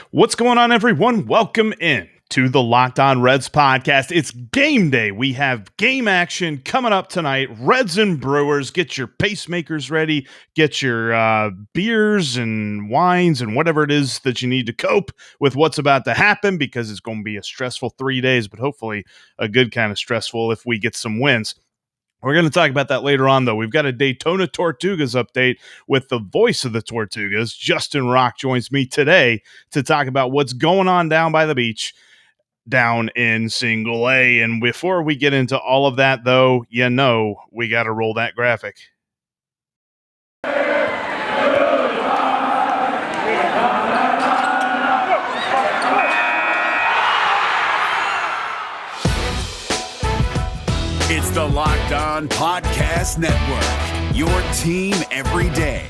What's going on, everyone? Welcome in to the Locked On Reds podcast. It's game day. We have game action coming up tonight. Reds and Brewers. Get your pacemakers ready. Get your beers and wines and whatever it is that you need to cope with what's about to happen, because it's going to be a stressful 3 days, but hopefully a good kind of stressful if we get some wins. We're going to talk about that later on, though. We've got a Daytona Tortugas update with the voice of the Tortugas. Justin Rocke joins me today to talk about what's going on down by the beach down in Single A. And before we get into all of that, though, we got to roll that graphic. It's the Locked On Podcast Network, your team every day.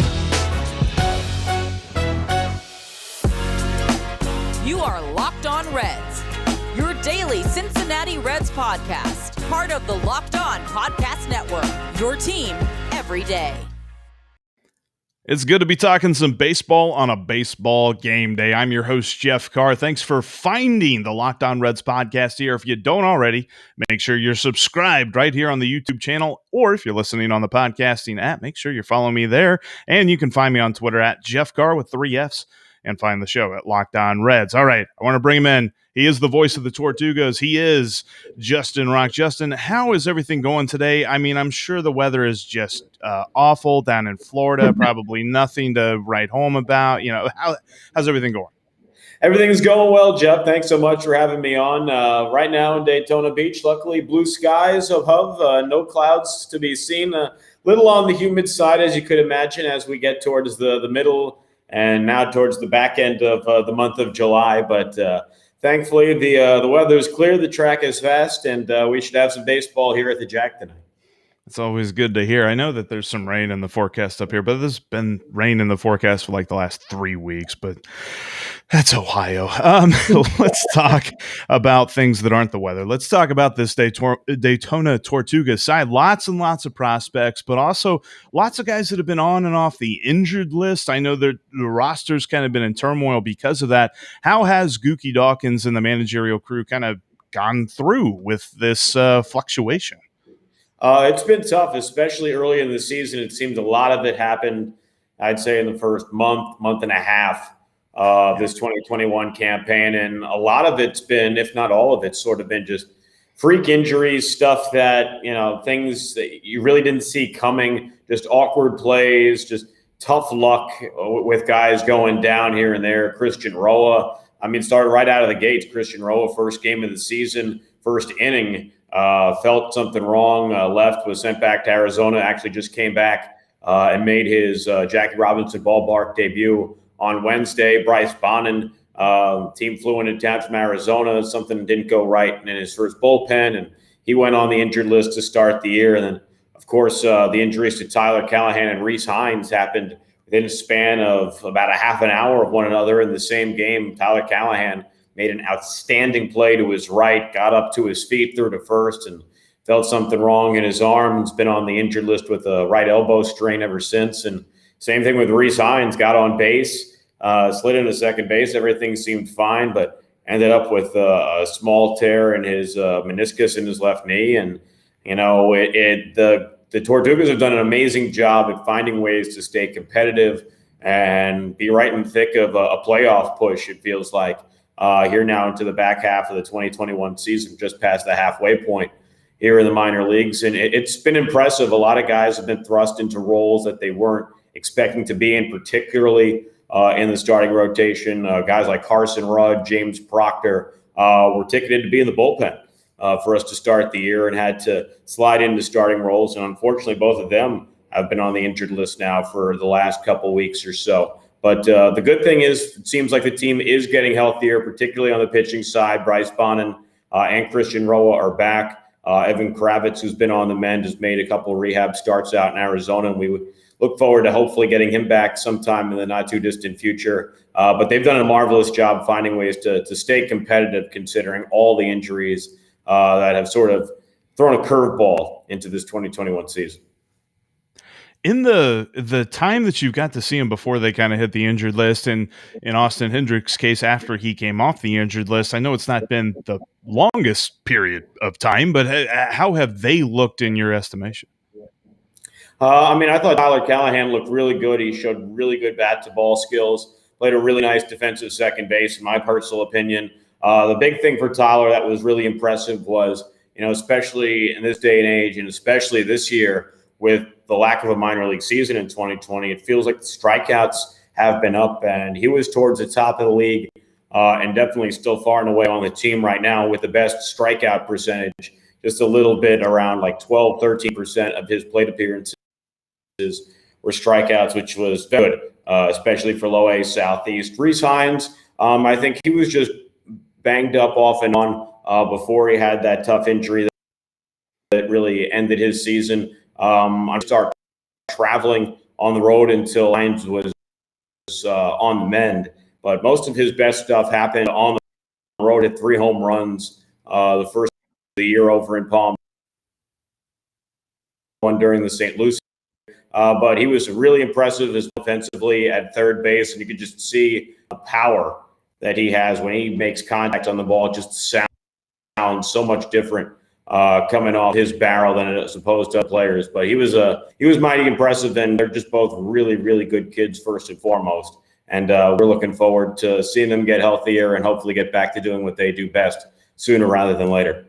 You are Locked On Reds, your daily Cincinnati Reds podcast, part of the Locked On Podcast Network, your team every day. It's good to be talking some baseball on a baseball game day. I'm your host, Jeff Carr. Thanks for finding the Locked On Reds podcast here. If you don't already, make sure you're subscribed right here on the YouTube channel, or if you're listening on the podcasting app, make sure you're following me there. And you can find me on Twitter at Jeff Carr with 3 Fs, and find the show at Locked On Reds. All right, I want to bring him in. He is the voice of the Tortugas. He is Justin Rocke. Justin, how is everything going today? I mean, I'm sure the weather is just awful down in Florida. Probably nothing to write home about. How's everything going? Everything's going well, Jeff. Thanks so much for having me on. Right now in Daytona Beach, luckily blue skies above, no clouds to be seen. A little on the humid side, as you could imagine, as we get towards the middle and now towards the back end of the month of July. But thankfully, the weather is clear, the track is fast, and we should have some baseball here at the Jack tonight. It's always good to hear. I know that there's some rain in the forecast up here, but there's been rain in the forecast for like the last 3 weeks, but that's Ohio. Let's talk about things that aren't the weather. Let's talk about this Daytona Tortugas side. Lots and lots of prospects, but also lots of guys that have been on and off the injured list. I know that the roster's kind of been in turmoil because of that. How has Gookie Dawkins and the managerial crew kind of gone through with this fluctuation? It's been tough, especially early in the season. It seems a lot of it happened, I'd say, in the first month and a half of this 2021 campaign. And a lot of it's been, if not all of it, sort of been just freak injuries, stuff that, things that you really didn't see coming, just awkward plays, just tough luck with guys going down here and there. Christian Roa, started right out of the gates. Christian Roa, first game of the season, first inning, felt something wrong, left, was sent back to Arizona, actually just came back and made his Jackie Robinson ballpark debut on Wednesday. Bryce Bonnin, team flew into town from Arizona. Something didn't go right in his first bullpen, and he went on the injured list to start the year. And then, of course, the injuries to Tyler Callahan and Rece Hinds happened within a span of about a half an hour of one another in the same game. Tyler Callahan made an outstanding play to his right, got up to his feet, threw to first, and felt something wrong in his arm. He's been on the injured list with a right elbow strain ever since. And same thing with Rece Hinds, got on base, slid into second base. Everything seemed fine, but ended up with a small tear in his meniscus in his left knee. And, the Tortugas have done an amazing job at finding ways to stay competitive and be right in the thick of a playoff push, it feels like. Here now into the back half of the 2021 season, just past the halfway point here in the minor leagues. And it's been impressive. A lot of guys have been thrust into roles that they weren't expecting to be in, particularly in the starting rotation. Guys like Carson Rudd, James Proctor were ticketed to be in the bullpen for us to start the year and had to slide into starting roles. And unfortunately, both of them have been on the injured list now for the last couple weeks or so. But the good thing is it seems like the team is getting healthier, particularly on the pitching side. Bryce Bonnin and Christian Roa are back. Evan Kravitz, who's been on the mend, has made a couple of rehab starts out in Arizona, and we would look forward to hopefully getting him back sometime in the not-too-distant future. But they've done a marvelous job finding ways to stay competitive, considering all the injuries that have sort of thrown a curveball into this 2021 season. In the time that you've got to see him before they kind of hit the injured list, and in Austin Hendrick's case, after he came off the injured list, I know it's not been the longest period of time, but how have they looked in your estimation? I thought Tyler Callahan looked really good. He showed really good bat to ball skills, played a really nice defensive second base, in my personal opinion. The big thing for Tyler that was really impressive was, especially in this day and age, and especially this year with the lack of a minor league season in 2020, it feels like the strikeouts have been up, and he was towards the top of the league and definitely still far and away on the team right now with the best strikeout percentage, just a little bit around like 12, 13% of his plate appearances were strikeouts, which was good, especially for low A Southeast. Rece Hinds, I think he was just banged up off and on before he had that tough injury that really ended his season. I started traveling on the road until Hinds was on the mend, but most of his best stuff happened on the road. Hit 3 home runs the first of the year over in Palm, one during the St. Louis. But he was really impressive offensively at third base, and you could just see the power that he has when he makes contact on the ball. It just sounds so much different coming off his barrel than as opposed to players. But he was mighty impressive, and they're just both really, really good kids first and foremost. And we're looking forward to seeing them get healthier and hopefully get back to doing what they do best sooner rather than later.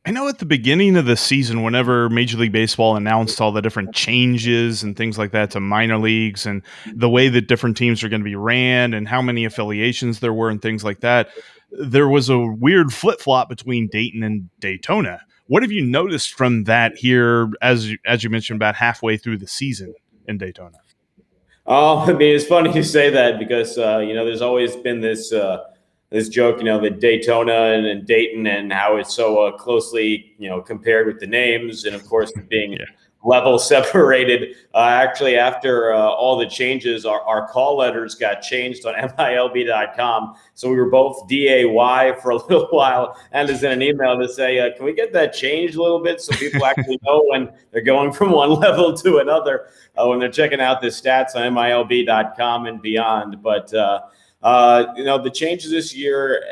I know at the beginning of the season, whenever Major League Baseball announced all the different changes and things like that to minor leagues and the way that different teams are going to be ran and how many affiliations there were and things like that, there was a weird flip-flop between Dayton and Daytona. What have you noticed from that here, as you mentioned, about halfway through the season in Daytona? It's funny you say that because, there's always been this joke, that Daytona and Dayton and how it's so closely, compared with the names and, of course, being level separated. Actually, after all the changes, our call letters got changed on MILB.com. So we were both DAY for a little while and as in an email to say, can we get that changed a little bit so people actually know when they're going from one level to another when they're checking out the stats on MILB.com and beyond. But the changes this year,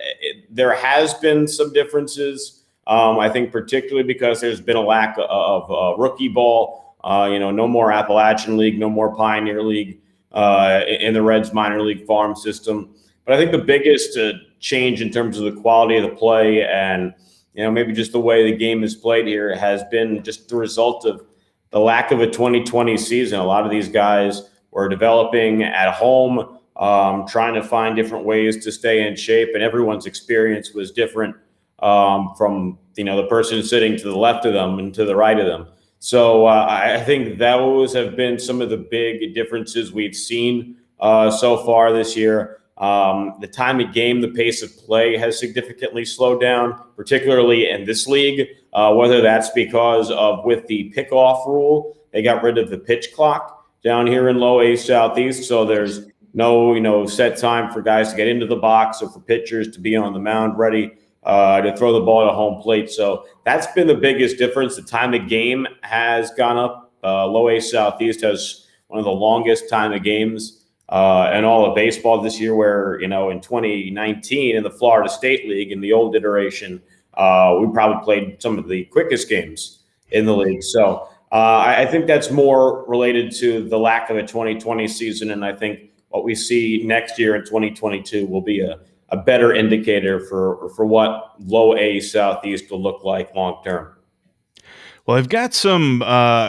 there has been some differences. I think particularly because there's been a lack of rookie ball. No more Appalachian League, no more Pioneer League in the Reds minor league farm system. But I think the biggest change in terms of the quality of the play and maybe just the way the game is played here has been just the result of the lack of a 2020 season. A lot of these guys were developing at home. Trying to find different ways to stay in shape, and everyone's experience was different from the person sitting to the left of them and to the right of them. So I think those have been some of the big differences we've seen so far this year. The time of game, the pace of play has significantly slowed down, particularly in this league, whether that's because of with the pickoff rule, they got rid of the pitch clock down here in low A Southeast. So there's no, set time for guys to get into the box or for pitchers to be on the mound ready to throw the ball to home plate. So that's been the biggest difference. The time of game has gone up. Low A Southeast has one of the longest time of games in all of baseball this year, where, in 2019 in the Florida State League, in the old iteration, we probably played some of the quickest games in the league. So I think that's more related to the lack of a 2020 season. And I think what we see next year in 2022 will be a better indicator for what low A Southeast will look like long term. Well, I've got some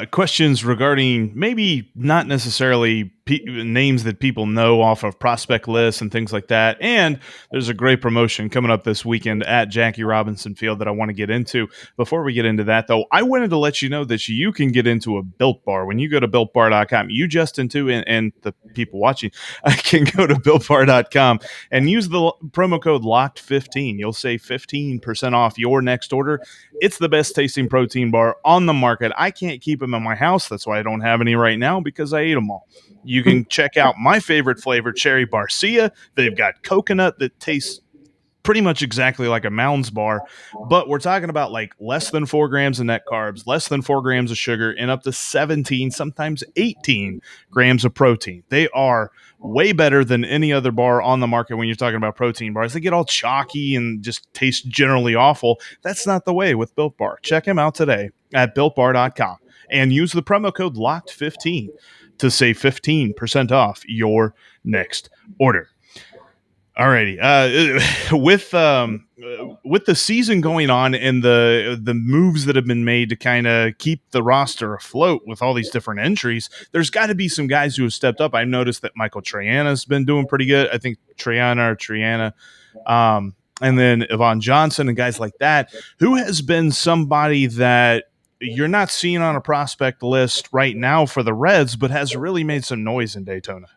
questions regarding maybe not necessarily names that people know off of prospect lists and things like that. And there's a great promotion coming up this weekend at Jackie Robinson Field that I want to get into. Before we get into that, though, I wanted to let you know that you can get into a Built Bar. When you go to BuiltBar.com, you, Justin, too, and the people watching can go to BuiltBar.com and use the promo code LOCKED15. You'll save 15% off your next order. It's the best tasting protein bar on the market. I can't keep them in my house. That's why I don't have any right now, because I ate them all. You can check out my favorite flavor, Cherry Barcia. They've got coconut that tastes pretty much exactly like a Mounds bar, but we're talking about like less than 4 grams of net carbs, less than 4 grams of sugar, and up to 17, sometimes 18 grams of protein. They are way better than any other bar on the market when you're talking about protein bars. They get all chalky and just taste generally awful. That's not the way with Built Bar. Check them out today at BuiltBar.com and use the promo code LOCKED15 to save 15% off your next order. Alrighty. With the season going on and the moves that have been made to kind of keep the roster afloat with all these different entries, there's got to be some guys who have stepped up. I've noticed that Michael Triana's been doing pretty good. I think Triana, and then Yvonne Johnson and guys like that. Who has been somebody that you're not seeing on a prospect list right now for the Reds, but has really made some noise in Daytona?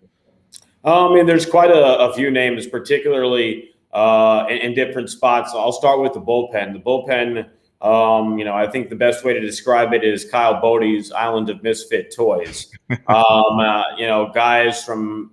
I mean, there's quite a few names, particularly in different spots. I'll start with the bullpen. The bullpen, I think the best way to describe it is Kyle Bodie's Island of Misfit Toys. Guys from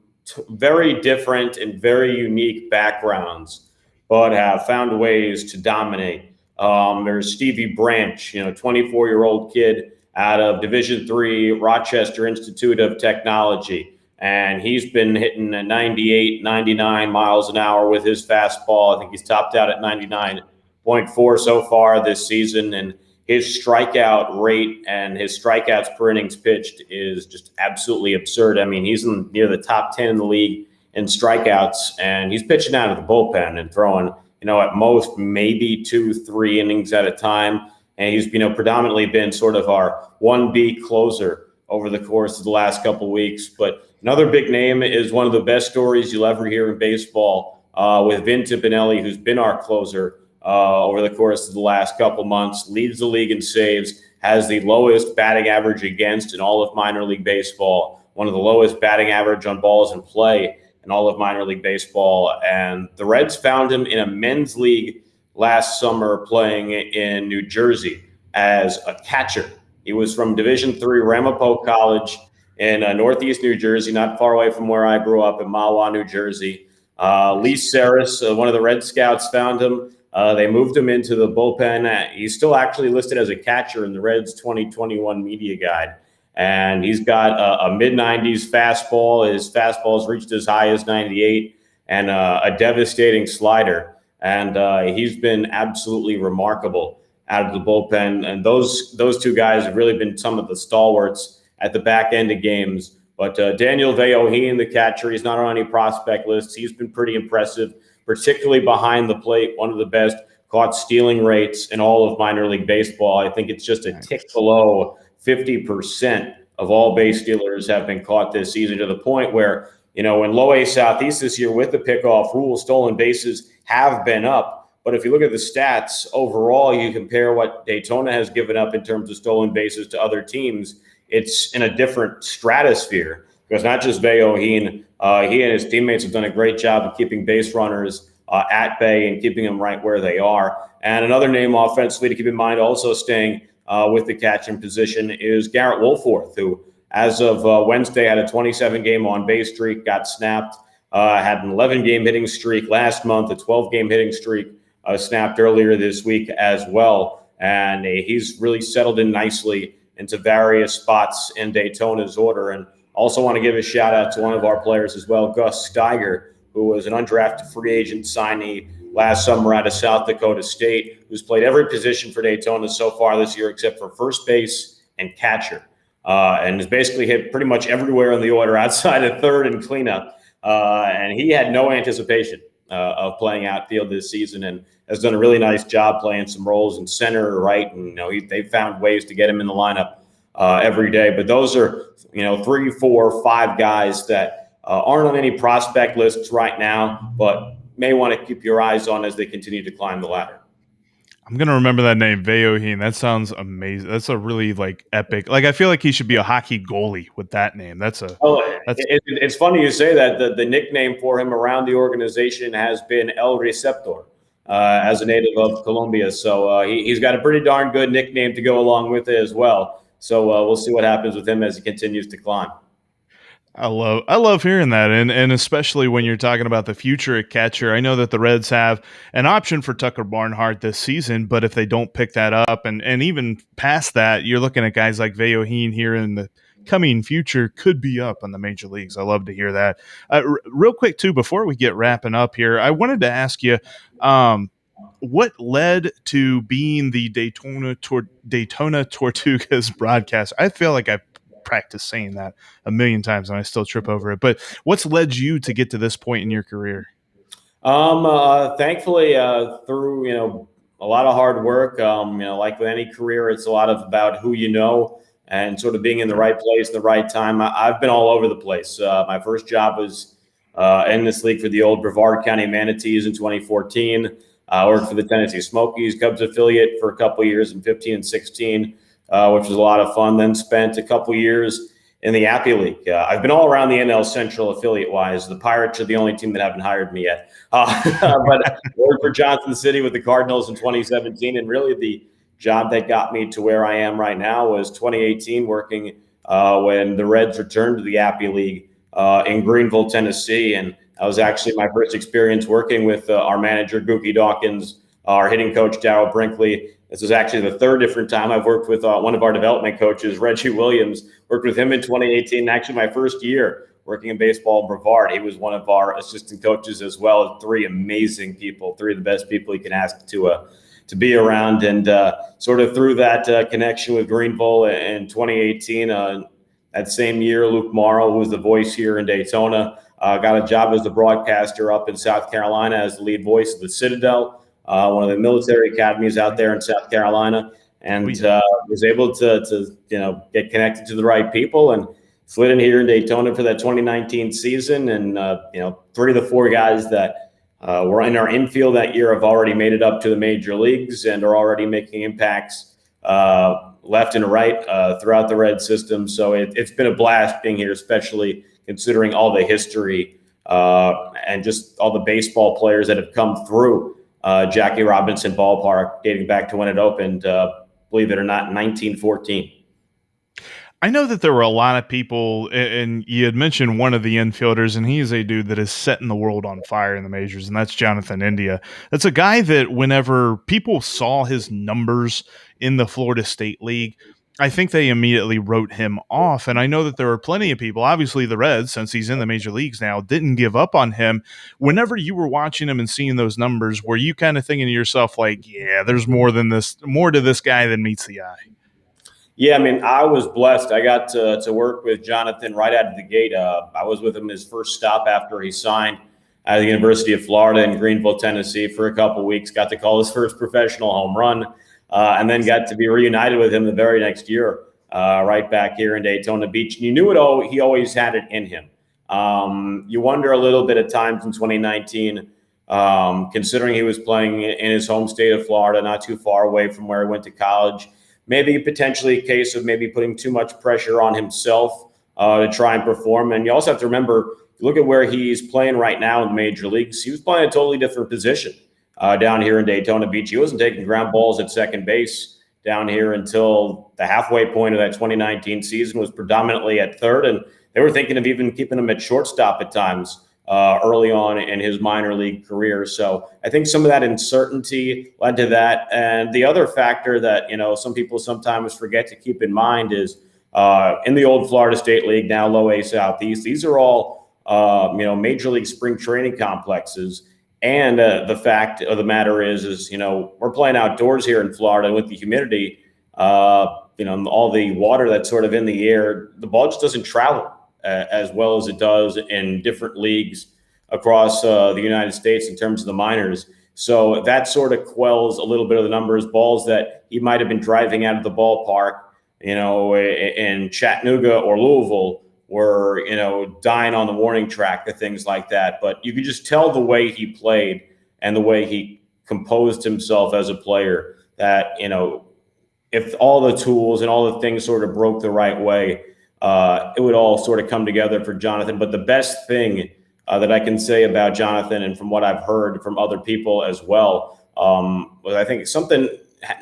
very different and very unique backgrounds, but have found ways to dominate. There's Stevie Branch, 24-year-old kid out of Division III, Rochester Institute of Technology. And he's been hitting 98, 99 miles an hour with his fastball. I think he's topped out at 99.4 so far this season. And his strikeout rate and his strikeouts per innings pitched is just absolutely absurd. I mean, he's near the top 10 in the league in strikeouts, and he's pitching out of the bullpen and throwing, at most maybe 2-3 innings at a time. And he's, predominantly been sort of our 1B closer over the course of the last couple of weeks. But another big name is one of the best stories you'll ever hear in baseball with Vin Tipinelli, who's been our closer over the course of the last couple months, leads the league in saves, has the lowest batting average against in all of minor league baseball, one of the lowest batting average on balls in play in all of minor league baseball. And the Reds found him in a men's league last summer playing in New Jersey as a catcher. He was from Division III Ramapo College in Northeast New Jersey, not far away from where I grew up in Mahwah, New Jersey. Lee Saris, one of the Red Scouts, found him. They moved him into the bullpen. He's still actually listed as a catcher in the Reds 2021 media guide. And he's got a mid-90s fastball. His fastball has reached as high as 98 and a devastating slider. And he's been absolutely remarkable out of the bullpen. And those two guys have really been some of the stalwarts at the back end of games. But Daniel Veohin, the catcher, he's not on any prospect lists. He's been pretty impressive, particularly behind the plate, one of the best caught stealing rates in all of minor league baseball. I think it's just a tick below 50% of all base stealers have been caught this season, to the point where, in Low A Southeast this year with the pickoff rule, stolen bases have been up. But if you look at the stats overall, you compare what Daytona has given up in terms of stolen bases to other teams, it's in a different stratosphere, because not just Veohin, he and his teammates have done a great job of keeping base runners at bay and keeping them right where they are. And another name offensively to keep in mind, also staying with the catching position, is Garrett Wolforth, who as of Wednesday had a 27-game on-base streak, got snapped, had an 11-game hitting streak last month, a 12-game hitting streak snapped earlier this week as well. And he's really settled in nicely into various spots in Daytona's order. And also want to give a shout out to one of our players as well, Gus Steiger, who was an undrafted free agent signee last summer out of South Dakota State, who's played every position for Daytona so far this year except for first base and catcher, and has basically hit pretty much everywhere in the order outside of third and cleanup. And he had no anticipation of playing outfield this season, and has done a really nice job playing some roles in center or right. And they've found ways to get him in the lineup every day. But those are 3, 4, 5 guys that aren't on any prospect lists right now, but may want to keep your eyes on as they continue to climb the ladder. I'm going to remember that name, Veohin. That sounds amazing. That's a really epic. I feel like he should be a hockey goalie with that name. It's funny you say that. The nickname for him around the organization has been El Receptor, as a native of Colombia. So he's got a pretty darn good nickname to go along with it as well. So we'll see what happens with him as he continues to climb. I love hearing that, and especially when you're talking about the future at catcher. I know that the Reds have an option for Tucker Barnhart this season, but if they don't pick that up, and even past that, you're looking at guys like Veoheen here in the coming future could be up on the major leagues. I love to hear that. Real quick too, before we get wrapping up here, I wanted to ask you, what led to being the Daytona Tortugas broadcast? I feel like I've practiced saying that a million times and I still trip over it. But what's led you to get to this point in your career? Thankfully, through a lot of hard work. Like with any career, it's a lot of about who you know and sort of being in the right place, the right time. I've been all over the place. My first job was in this league for the old Brevard County Manatees in 2014. I worked for the Tennessee Smokies Cubs affiliate for a couple of years in 15 and 16, which was a lot of fun. Then spent a couple of years in the Appy League. I've been all around the NL Central affiliate-wise. The Pirates are the only team that haven't hired me yet. But I worked for Johnson City with the Cardinals in 2017, and really the job that got me to where I am right now was 2018, working when the Reds returned to the Appy League in Greenville, Tennessee. And that was actually my first experience working with our manager, Gookie Dawkins, our hitting coach, Darryl Brinkley. This is actually the third different time I've worked with one of our development coaches, Reggie Williams. Worked with him in 2018, actually my first year working in baseball in Brevard. He was one of our assistant coaches as well. Three amazing people, three of the best people you can ask to be around. And sort of through that connection with Greenville in 2018, that same year, Luke Morrow, who was the voice here in Daytona, got a job as the broadcaster up in South Carolina as the lead voice of the Citadel, one of the military academies out there in South Carolina, and was able to get connected to the right people and slid in here in Daytona for that 2019 season. And three of the four guys that were in our infield that year have already made it up to the major leagues and are already making impacts left and right throughout the Red system. So it's been a blast being here, especially considering all the history and just all the baseball players that have come through Jackie Robinson Ballpark, dating back to when it opened, believe it or not, in 1914. I know that there were a lot of people, and you had mentioned one of the infielders, and he's a dude that is setting the world on fire in the majors, and that's Jonathan India. That's a guy that whenever people saw his numbers in the Florida State League, I think they immediately wrote him off. And I know that there were plenty of people, obviously the Reds, since he's in the major leagues now, didn't give up on him. Whenever you were watching him and seeing those numbers, were you kind of thinking to yourself like, yeah, there's more to this guy than meets the eye? Yeah, I mean, I was blessed. I got to work with Jonathan right out of the gate. I was with him his first stop after he signed at the University of Florida in Greenville, Tennessee for a couple of weeks. Got to call his first professional home run, and then got to be reunited with him the very next year, right back here in Daytona Beach. And you knew he always had it in him. You wonder a little bit at times in 2019, considering he was playing in his home state of Florida, not too far away from where he went to college. Maybe potentially a case of maybe putting too much pressure on himself to try and perform. And you also have to remember, look at where he's playing right now in the major leagues. He was playing a totally different position down here in Daytona Beach. He wasn't taking ground balls at second base down here until the halfway point of that 2019 season, was predominantly at third. And they were thinking of even keeping him at shortstop at times early on in his minor league career. So I think some of that uncertainty led to that. And the other factor that, some people sometimes forget to keep in mind is in the old Florida State League, now Low A Southeast, these are all, major league spring training complexes. And the fact of the matter is, we're playing outdoors here in Florida with the humidity, all the water that's sort of in the air, the ball just doesn't travel as well as it does in different leagues across the United States in terms of the minors. So that sort of quells a little bit of the numbers. Balls that he might have been driving out of the ballpark, in Chattanooga or Louisville were, dying on the warning track or things like that. But you could just tell the way he played and the way he composed himself as a player that, if all the tools and all the things sort of broke the right way, it would all sort of come together for Jonathan. But the best thing that I can say about Jonathan, and from what I've heard from other people as well, was I think something,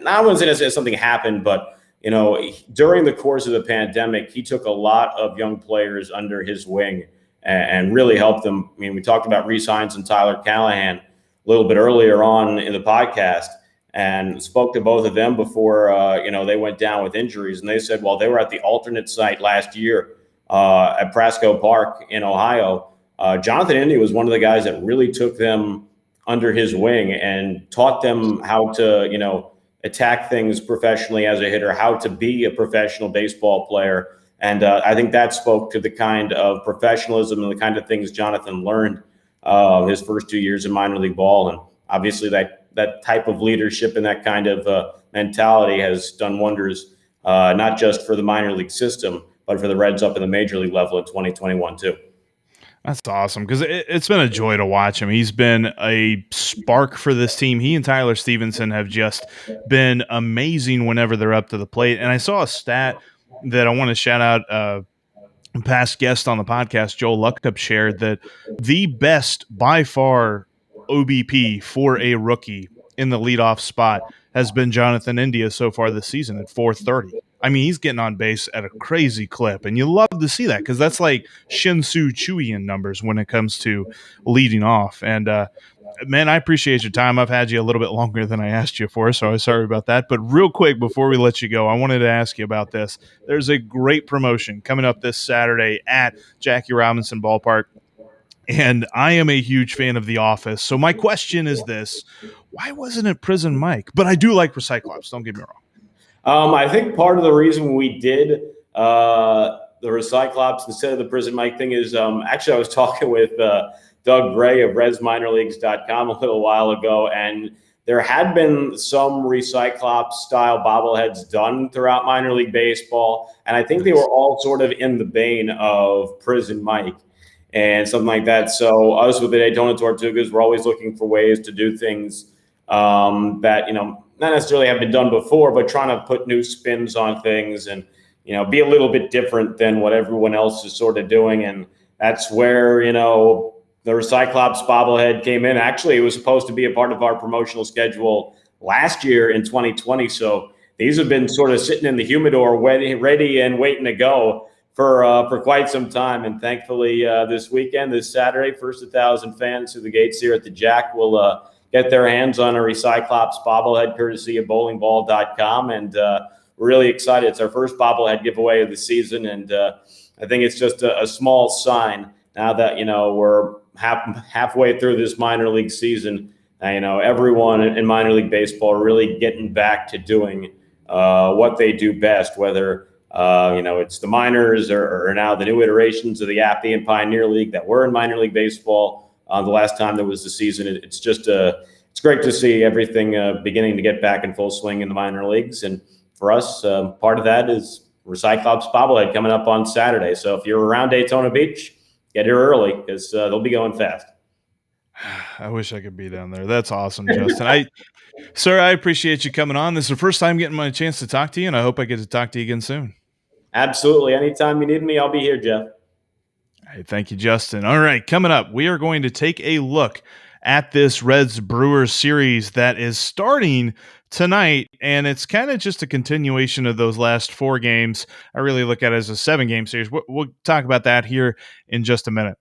not only is something happened, but during the course of the pandemic, he took a lot of young players under his wing and really helped them. I mean, we talked about Rece Hinds and Tyler Callahan a little bit earlier on in the podcast, and spoke to both of them before, they went down with injuries. And they said, well, they were at the alternate site last year at Prasco Park in Ohio. Jonathan India was one of the guys that really took them under his wing and taught them how to, attack things professionally as a hitter, how to be a professional baseball player. And I think that spoke to the kind of professionalism and the kind of things Jonathan learned his first 2 years in minor league ball. And obviously that type of leadership and that kind of mentality has done wonders, not just for the minor league system, but for the Reds up in the major league level in 2021 too. That's awesome because it's been a joy to watch him. He's been a spark for this team. He and Tyler Stevenson have just been amazing whenever they're up to the plate. And I saw a stat that I want to shout out. Past guest on the podcast, Joel Luckup, shared that the best by far OBP for a rookie in the leadoff spot has been Jonathan India so far this season at 430. I mean, he's getting on base at a crazy clip, and you love to see that because that's like Shin-Soo Choo-ian numbers when it comes to leading off. And man, I appreciate your time. I've had you a little bit longer than I asked you for, so I'm sorry about that. But real quick, before we let you go, I wanted to ask you about this. There's a great promotion coming up this Saturday at Jackie Robinson Ballpark, and I am a huge fan of The Office. So my question is this: why wasn't it Prison Mike? But I do like Recyclops, don't get me wrong. I think part of the reason we did the Recyclops instead of the Prison Mike thing is actually I was talking with Doug Gray of RedsMinorLeagues.com a little while ago, and there had been some Recyclops-style bobbleheads done throughout minor league baseball, and I think they were all sort of in the vein of Prison Mike and something like that. So us with the Daytona Tortugas, we're always looking for ways to do things that, not necessarily have been done before, but trying to put new spins on things and, be a little bit different than what everyone else is sort of doing. And that's where, the Recyclops bobblehead came in. Actually, it was supposed to be a part of our promotional schedule last year in 2020. So these have been sort of sitting in the humidor, ready and waiting to go for quite some time. And thankfully, this weekend, this Saturday, first 1,000 fans through the gates here at the Jack will get their hands on a Recyclops bobblehead courtesy of bowlingball.com. And we're really excited. It's our first bobblehead giveaway of the season. And I think it's just a small sign now that, we're halfway through this minor league season. Everyone in minor league baseball are really getting back to doing what they do best, whether, it's the minors or now the new iterations of the Appy and Pioneer League that were in minor league baseball. The last time there was the season, it's just it's great to see everything beginning to get back in full swing in the minor leagues. And for us, part of that is Recyclops bobblehead coming up on Saturday. So if you're around Daytona Beach, get here early because they'll be going fast. I wish I could be down there. That's awesome, Justin. Sir, I appreciate you coming on. This is the first time getting my chance to talk to you, and I hope I get to talk to you again soon. Absolutely. Anytime you need me, I'll be here, Jeff. Hey, thank you, Justin. All right, coming up, we are going to take a look at this Reds Brewers series that is starting tonight, and it's kind of just a continuation of those last 4 games. I really look at it as a 7-game series. We'll talk about that here in just a minute.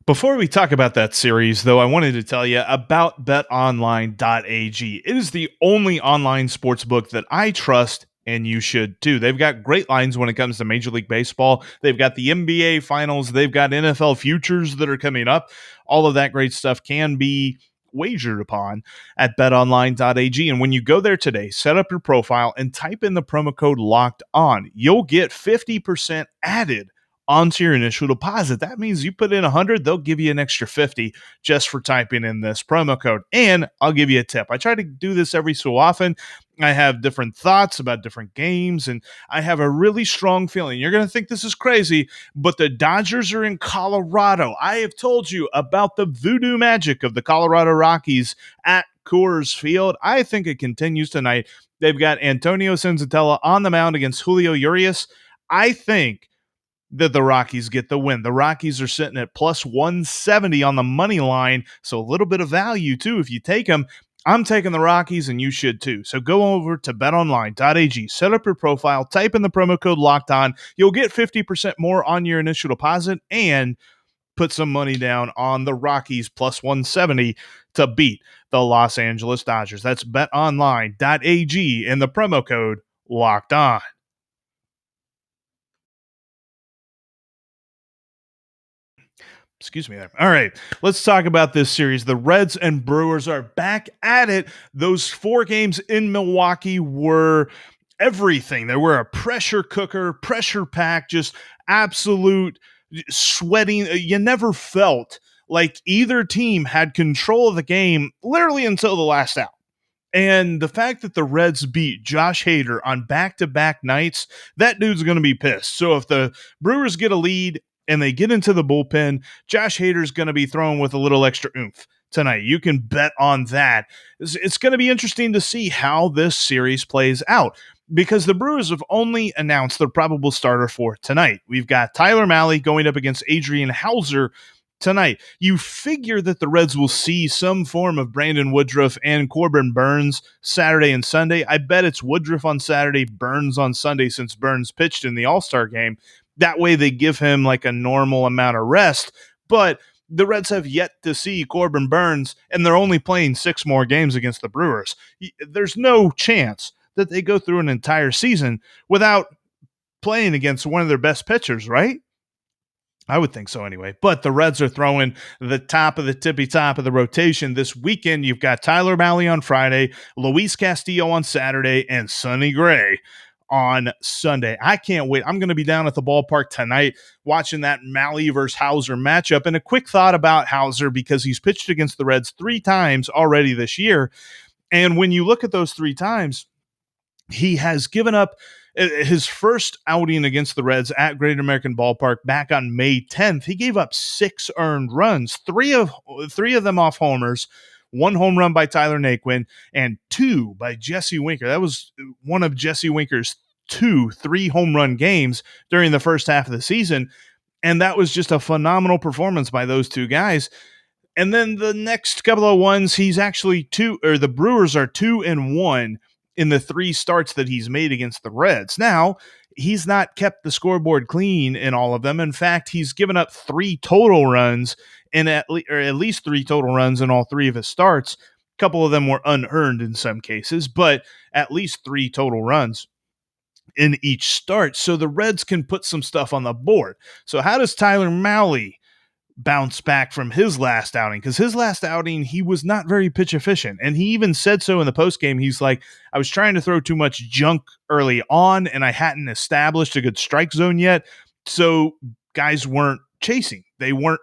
Before we talk about that series, though, I wanted to tell you about betonline.ag. It is the only online sports book that I trust, and you should too. They've got great lines when it comes to Major League Baseball. They've got the NBA Finals. They've got NFL futures that are coming up. All of that great stuff can be wagered upon at betonline.ag. And when you go there today, set up your profile and type in the promo code Locked On. You'll get 50% added onto your initial deposit. That means you put in 100, they'll give you an extra 50 just for typing in this promo code. And I'll give you a tip. I try to do this every so often. I have different thoughts about different games, and I have a really strong feeling. You're going to think this is crazy, but the Dodgers are in Colorado. I have told you about the voodoo magic of the Colorado Rockies at Coors Field. I think it continues tonight. They've got Antonio Senzatella on the mound against Julio Urias. I think that the Rockies get the win. The Rockies are sitting at plus 170 on the money line, so a little bit of value too if you take them. I'm taking the Rockies, and you should too. So go over to betonline.ag, set up your profile, type in the promo code Locked On. You'll get 50% more on your initial deposit and put some money down on the Rockies plus 170 to beat the Los Angeles Dodgers. That's betonline.ag and the promo code Locked On. Excuse me there. All right, let's talk about this series. The Reds and Brewers are back at it. Those 4 games in Milwaukee were everything. They were a pressure cooker, pressure pack, just absolute sweating. You never felt like either team had control of the game literally until the last out. And the fact that the Reds beat Josh Hader on back-to-back nights, that dude's going to be pissed. So if the Brewers get a lead and they get into the bullpen, Josh Hader's going to be thrown with a little extra oomph tonight. You can bet on that. It's going to be interesting to see how this series plays out because the Brewers have only announced their probable starter for tonight. We've got Tyler Mahle going up against Adrian Houser tonight. You figure that the Reds will see some form of Brandon Woodruff and Corbin Burnes Saturday and Sunday. I bet it's Woodruff on Saturday, Burnes on Sunday, since Burnes pitched in the All-Star game. That way they give him like a normal amount of rest. But the Reds have yet to see Corbin Burnes, and they're only playing 6 more games against the Brewers. There's no chance that they go through an entire season without playing against one of their best pitchers, right? I would think so anyway. But the Reds are throwing the top of the tippy top of the rotation this weekend. You've got Tyler Mahle on Friday, Luis Castillo on Saturday, and Sonny Gray on Sunday. I can't wait. I'm going to be down at the ballpark tonight watching that Mahle versus Houser matchup. And a quick thought about Houser, because he's pitched against the Reds 3 times already this year. And when you look at those 3 times, he has given up his first outing against the Reds at Great American Ballpark back on May 10th. He gave up 6 earned runs, three of them off homers, 1 home run by Tyler Naquin, and 2 by Jesse Winker. That was one of Jesse Winker's 3 home run games during the first half of the season. And that was just a phenomenal performance by those 2 guys. And then the next couple of ones, the Brewers are 2-1 in the 3 starts that he's made against the Reds. Now, he's not kept the scoreboard clean in all of them. In fact, he's given up 3 total runs and at least 3 total runs in all 3 of his starts. A couple of them were unearned in some cases, but at least 3 total runs in each start. So the Reds can put some stuff on the board. So how does Tyler Mahle bounce back from his last outing? Because his last outing, he was not very pitch efficient. And he even said so in the postgame. He's like, I was trying to throw too much junk early on, and I hadn't established a good strike zone yet. So guys weren't chasing. They weren't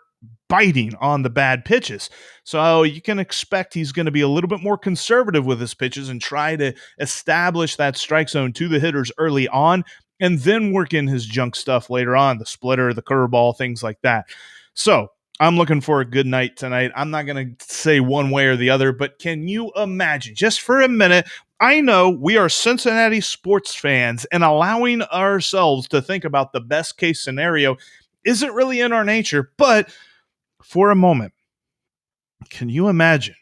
biting on the bad pitches. So you can expect he's going to be a little bit more conservative with his pitches and try to establish that strike zone to the hitters early on, and then work in his junk stuff later on, the splitter, the curveball, things like that. So I'm looking for a good night tonight. I'm not going to say one way or the other, but can you imagine, just for a minute, I know we are Cincinnati sports fans, and allowing ourselves to think about the best case scenario isn't really in our nature, but for a moment, can you imagine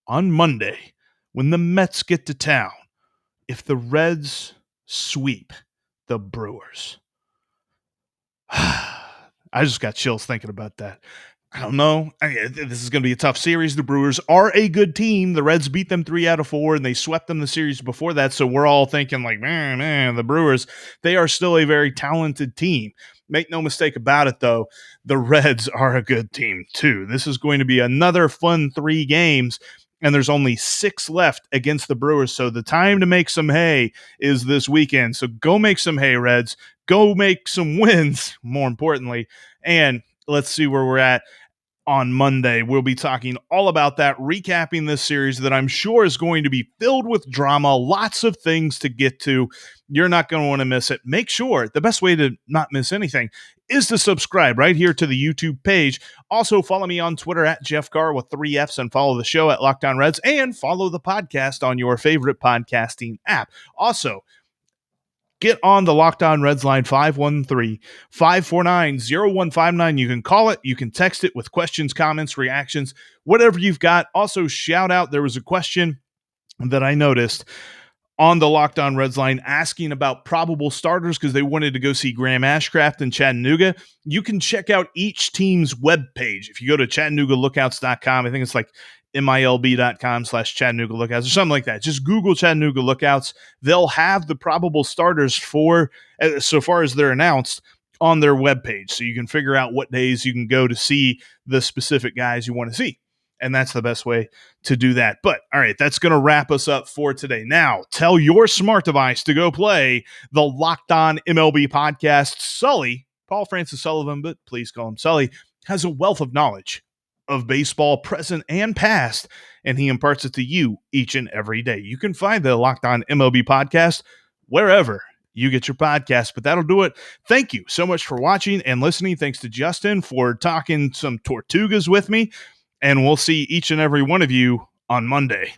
on Monday when the Mets get to town, if the Reds sweep the Brewers? I just got chills thinking about that. I don't know. This is going to be a tough series. The Brewers are a good team. The Reds beat them 3 out of 4, and they swept them the series before that. So we're all thinking like, man, the Brewers, they are still a very talented team. Make no mistake about it, though, the Reds are a good team, too. This is going to be another fun 3 games, and there's only 6 left against the Brewers. So the time to make some hay is this weekend. So go make some hay, Reds. Go make some wins, more importantly. And let's see where we're at on Monday. We'll be talking all about that, recapping this series that I'm sure is going to be filled with drama, lots of things to get to. You're not going to want to miss it. Make sure the best way to not miss anything is to subscribe right here to the YouTube page. Also, follow me on Twitter at Jeff Carr with 3 Fs, and follow the show at Locked On Reds, and follow the podcast on your favorite podcasting app. Also, get on the Locked On Reds line, 513-549-0159. You can call it, you can text it with questions, comments, reactions, whatever you've got. Also, shout out, there was a question that I noticed on the Locked On Reds line asking about probable starters because they wanted to go see Graham Ashcraft in Chattanooga. You can check out each team's webpage. If you go to ChattanoogaLookouts.com, I think it's like milb.com/Chattanooga Lookouts or something like that. Just Google Chattanooga Lookouts. They'll have the probable starters for, so far as they're announced, on their webpage. So you can figure out what days you can go to see the specific guys you want to see. And that's the best way to do that. But, all right, that's going to wrap us up for today. Now, tell your smart device to go play the Locked On MLB podcast. Sully, Paul Francis Sullivan, but please call him Sully, has a wealth of knowledge of baseball, present and past, and he imparts it to you each and every day. You can find the Locked On MLB podcast wherever you get your podcast, but that'll do it. Thank you so much for watching and listening. Thanks to Justin for talking some Tortugas with me. And we'll see each and every one of you on Monday.